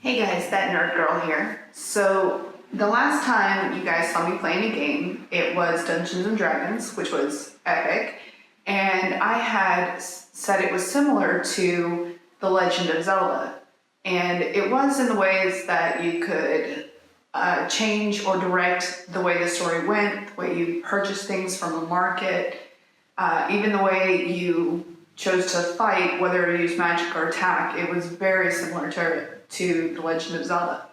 Hey guys, that nerd girl here. So the last time you guys saw me playing a game, it was Dungeons and Dragons, which was epic, and I had said it was similar to The Legend of Zelda, and it was in the ways that you could change or direct the way the story went, the way you purchased things from a market, even the way you chose to fight, whether you use magic or attack. It was very similar to The Legend of Zelda.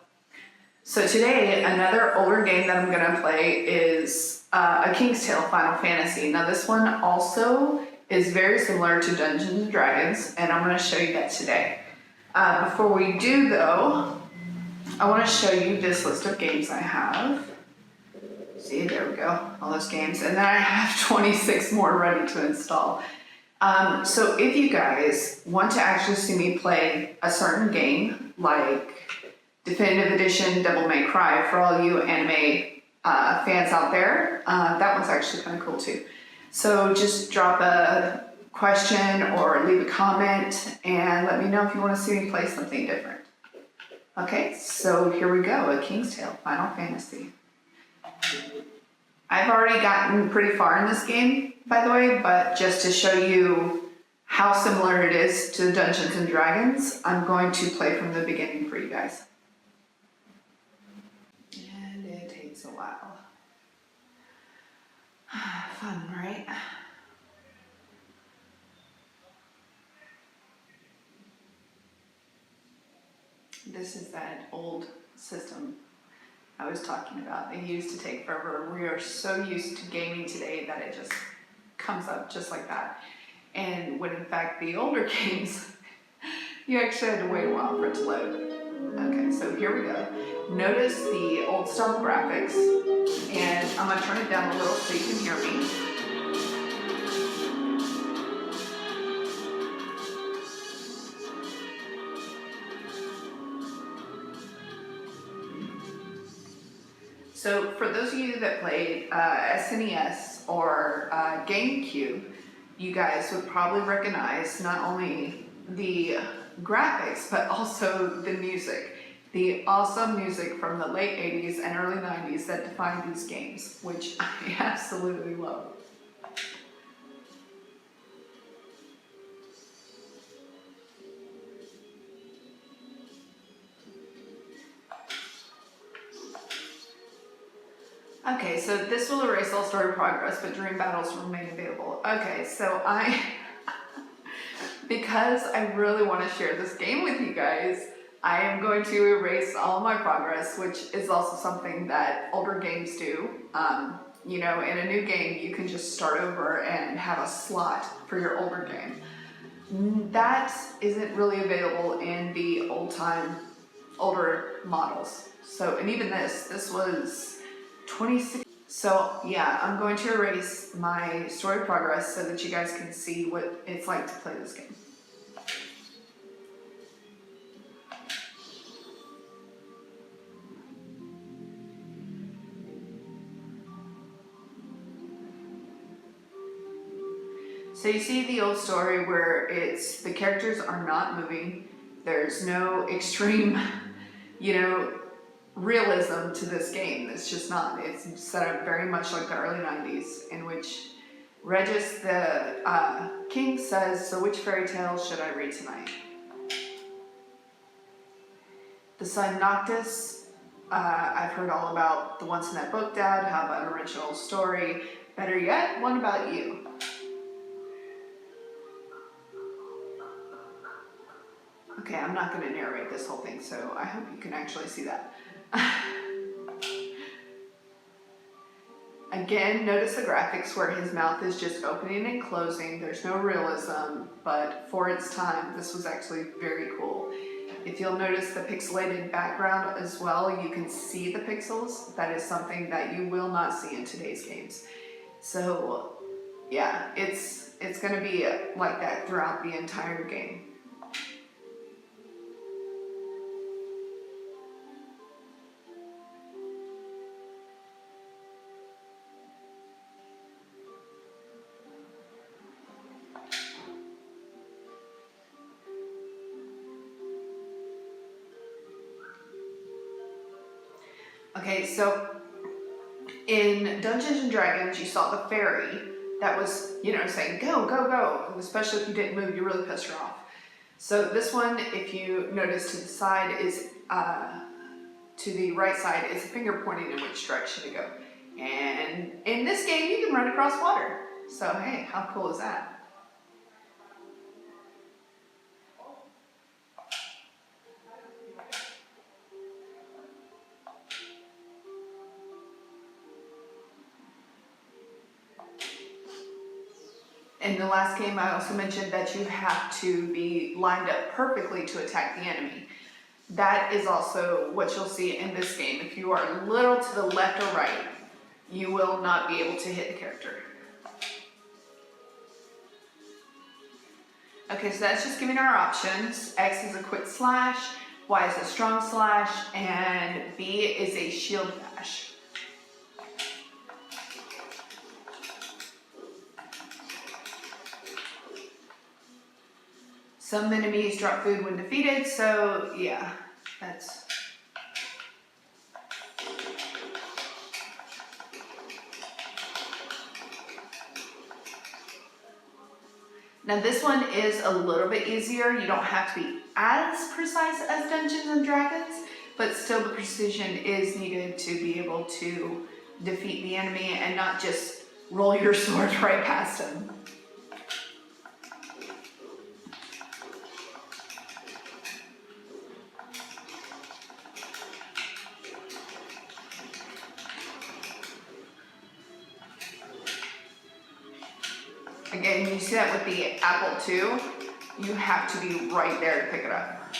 So today, another older game that I'm gonna play is A King's Tale Final Fantasy. Now this one also is very similar to Dungeons and Dragons, and I'm gonna show you that today. Before we do though, I wanna show you this list of games I have. See, there we go, all those games. And then I have 26 more ready to install. So if you guys want to actually see me play a certain game, like Definitive Edition Devil May Cry, for all you anime fans out there, that one's actually kind of cool too. So just drop a question or leave a comment and let me know if you want to see me play something different. Okay, so here we go, A King's Tale Final Fantasy. I've already gotten pretty far in this game, by the way, but just to show you how similar it is to Dungeons and Dragons, I'm going to play from the beginning for you guys. And it takes a while. Fun, right? This is that old system I was talking about. It used to take forever. We are so used to gaming today that it just comes up just like that. And when in fact the older games, you actually had to wait a while for it to load. Okay, so here we go. Notice the old style graphics, and I'm gonna turn it down a little so you can hear me. So for those of you that played SNES or GameCube, you guys would probably recognize not only the graphics, but also the music. The awesome music from the late 80s and early 90s that defined these games, which I absolutely love. Okay, so this will erase all story progress, but dream battles remain available. Okay, so because I really want to share this game with you guys, I am going to erase all my progress, which is also something that older games do. You know, in a new game, you can just start over and have a slot for your older game. That isn't really available in the older models. So, and even this was 26. So yeah, I'm going to erase my story progress so that you guys can see what it's like to play this game. So you see the old story where the characters are not moving. There's no extreme, you know, realism to this game. It's just not. It's set up very much like the early 90s, in which Regis, the king, says, "So which fairy tale should I read tonight?" The son Noctis, I've heard all about the Once in That Book, Dad. How about an original story? Better yet, one about you. Okay, I'm not going to narrate this whole thing, so I hope you can actually see that. Again, notice the graphics where his mouth is just opening and closing. There's no realism, but for its time, this was actually very cool. If you'll notice the pixelated background as well, you can see the pixels. That is something that you will not see in today's games. So yeah, it's going to be like that throughout the entire game. Okay, so in Dungeons and Dragons, you saw the fairy that was, saying go, go, go. And especially if you didn't move, you really pissed her off. So this one, if you notice to the side is, to the right side is a finger pointing in which direction to go. And in this game, you can run across water. So hey, how cool is that? In the last game, I also mentioned that you have to be lined up perfectly to attack the enemy. That is also what you'll see in this game. If you are a little to the left or right, you will not be able to hit the character. Okay, so that's just giving our options. X is a quick slash, Y is a strong slash, and B is a shield bash. Some enemies drop food when defeated, so yeah, that's... Now this one is a little bit easier. You don't have to be as precise as Dungeons and Dragons, but still the precision is needed to be able to defeat the enemy and not just roll your sword right past him. Again, you see that with the apple too. You have to be right there to pick it up.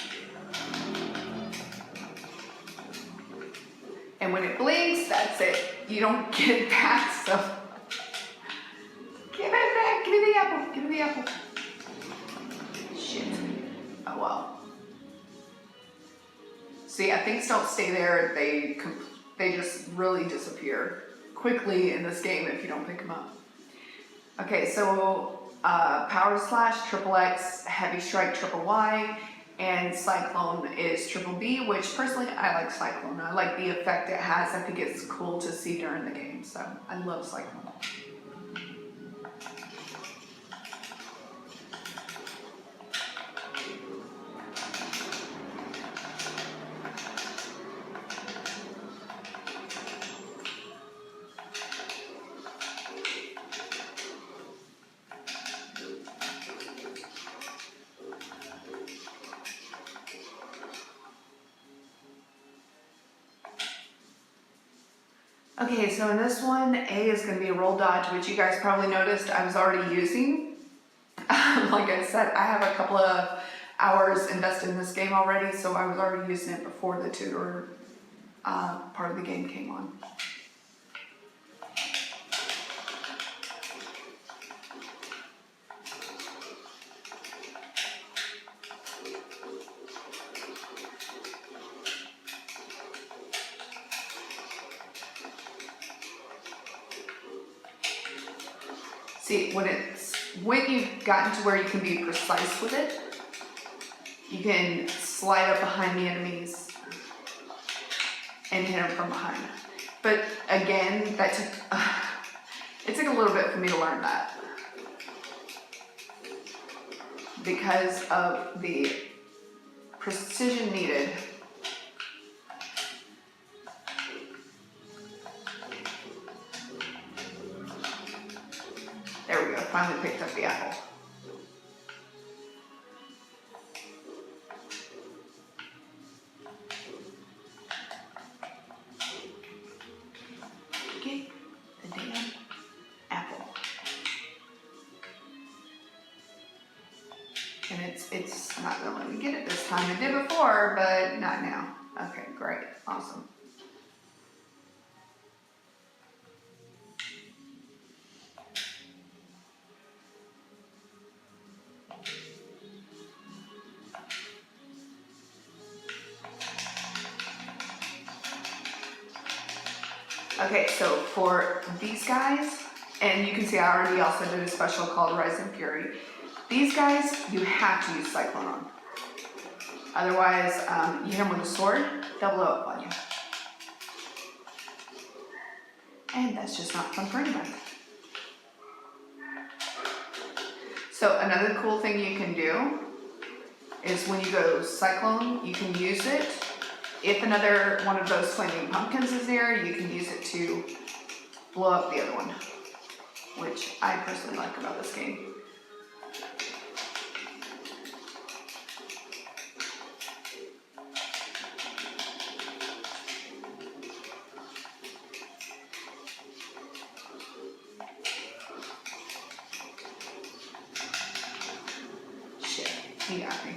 And when it blinks, that's it. You don't get it back, so. Give it back, give me the apple, give me the apple. Shit, oh well. See, things don't stay there. They just really disappear quickly in this game if you don't pick them up. Okay, so Power Slash, Triple X, Heavy Strike, Triple Y, and Cyclone is Triple B, which personally I like Cyclone. I like the effect it has. I think it's cool to see during the game, so I love Cyclone. Okay, so in this one, A is going to be a roll dodge, which you guys probably noticed I was already using. Like I said, I have a couple of hours invested in this game already, so I was already using it before the tutor part of the game came on. See, when you've gotten to where you can be precise with it, you can slide up behind the enemies and hit them from behind. But again, it took a little bit for me to learn that because of the precision needed. There we go, finally picked up the apple. Get the damn apple. And it's not gonna let me get it this time. It did before, but not now. Okay, great, awesome. Okay, so for these guys, and you can see I already also did a special called Rising Fury. These guys, you have to use Cyclone on. Otherwise, you hit them with a sword, they'll blow up on you. And that's just not fun for anybody. So another cool thing you can do is when you go Cyclone, you can use it. If another one of those flaming pumpkins is there, you can use it to blow up the other one, which I personally like about this game. Shit, he got me.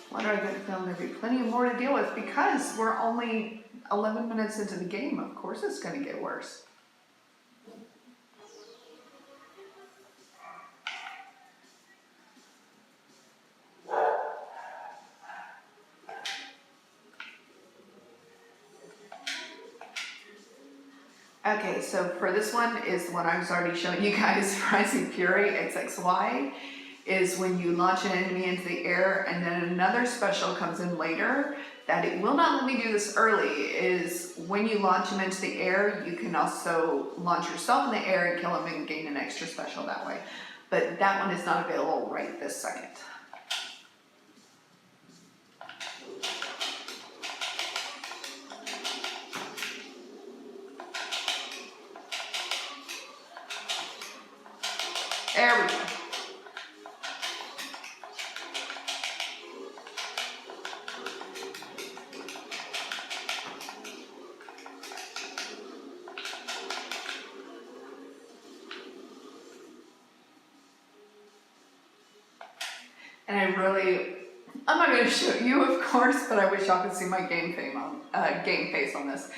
What do I get to film? There'll be plenty more to deal with because we're only 11 minutes into the game. Of course it's going to get worse. Okay, so for this one is the one I was already showing you guys, Rising Fury XXY, is when you launch an enemy into the air and then another special comes in later that it will not let me do this early, is when you launch him into the air, you can also launch yourself in the air and kill him and gain an extra special that way. But that one is not available right this second. There we go. And I'm not going to show you, of course, but I wish y'all could see my game face on this,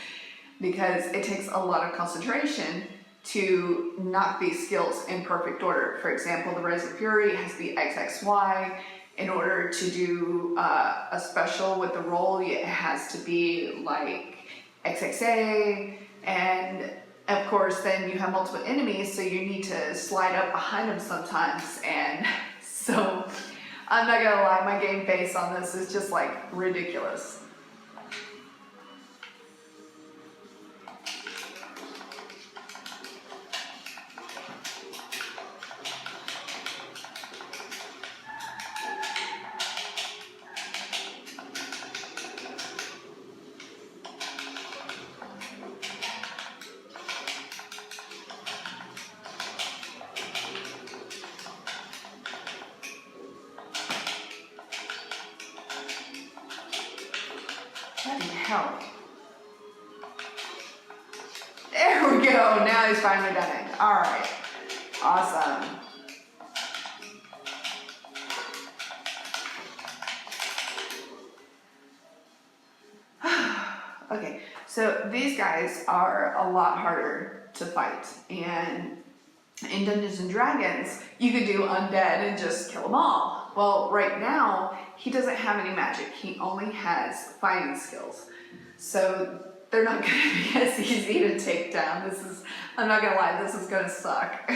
because it takes a lot of concentration to knock these skills in perfect order. For example, the Rising Fury has the XXY. In order to do a special with the roll, it has to be like XXA, and of course then you have multiple enemies, so you need to slide up behind them sometimes, and so I'm not gonna lie, my game face on this is just like ridiculous. Bloody hell. There we go, now he's finally done it. All right, awesome. Okay, so these guys are a lot harder to fight, and in Dungeons and Dragons, you could do undead and just kill them all. Well, right now, he doesn't have any magic. He only has fighting skills. So they're not gonna be as easy to take down. I'm not gonna lie, this is gonna suck.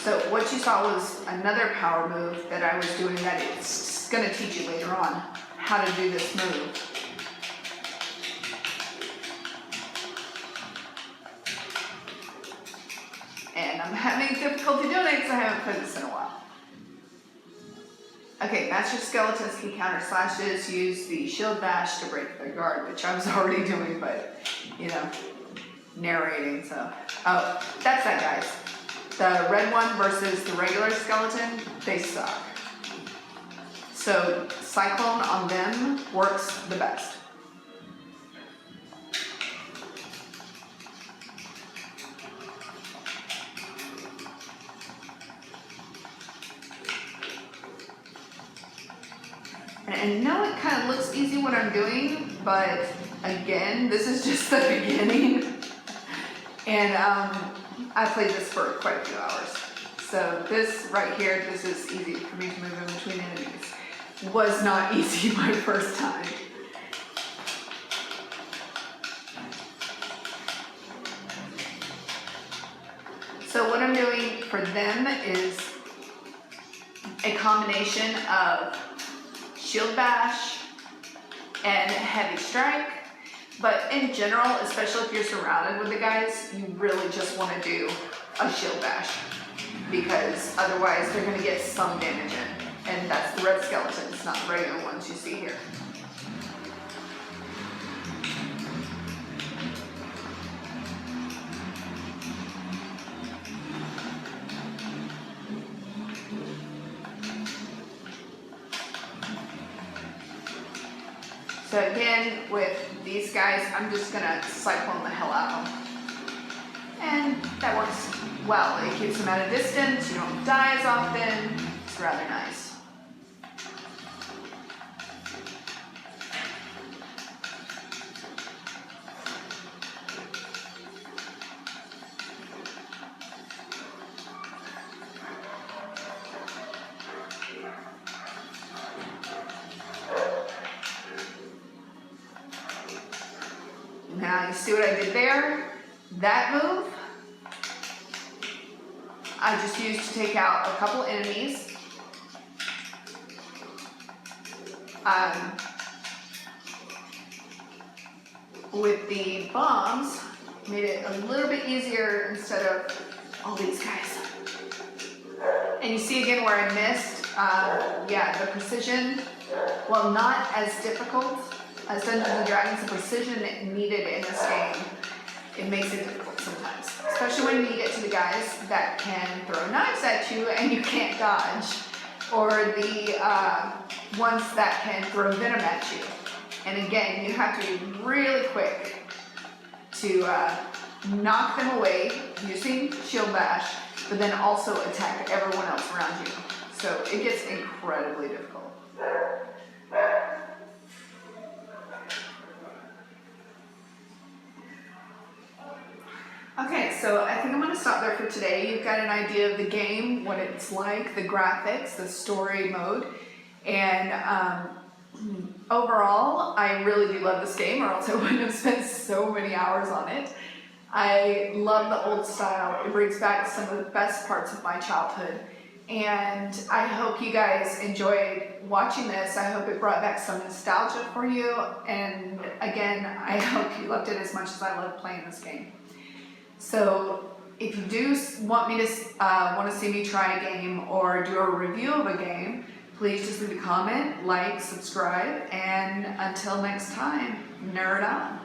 So what you saw was another power move that I was doing that it's going to teach you later on how to do this move. And I'm having difficulty doing it because I haven't played this in a while. Okay, Master Skeletons can counter slashes, use the shield bash to break their guard, which I was already doing, but, you know, narrating, so. Oh, that's that, guys. The red one versus the regular skeleton, they suck. So Cyclone on them works the best. And no, it kind of looks easy what I'm doing, but again, this is just the beginning. And I played this for quite a few hours. So this right here, this is easy for me to move in between enemies. Was not easy my first time. So what I'm doing for them is a combination of shield bash and heavy strike. But in general, especially if you're surrounded with the guys, you really just want to do a shield bash because otherwise they're going to get some damage in. And that's the red skeletons, not the regular ones you see here. So again, with these guys, I'm just gonna cyclone the hell out of them. And that works well. It keeps them at a distance, you don't die as often. It's rather nice. Now you see what I did there? That move, I just used to take out a couple enemies. With the bombs, made it a little bit easier instead of all these guys. And you see again where I missed, yeah, the precision, well, not as difficult as Dungeons and Dragons, the precision needed in this game, it makes it difficult sometimes. Especially when you get to the guys that can throw knives at you and you can't dodge, or the ones that can throw venom at you. And again, you have to be really quick to knock them away using shield bash, but then also attack everyone else around you. So it gets incredibly difficult. Okay, so I think I'm going to stop there for today. You've got an idea of the game, what it's like, the graphics, the story mode, and overall, I really do love this game, or else I wouldn't have spent so many hours on it. I love the old style. It brings back some of the best parts of my childhood, and I hope you guys enjoyed watching this. I hope it brought back some nostalgia for you, and again, I hope you loved it as much as I loved playing this game. So if you do want me to want to see me try a game or do a review of a game, please just leave a comment, like, subscribe, and until next time, nerd on.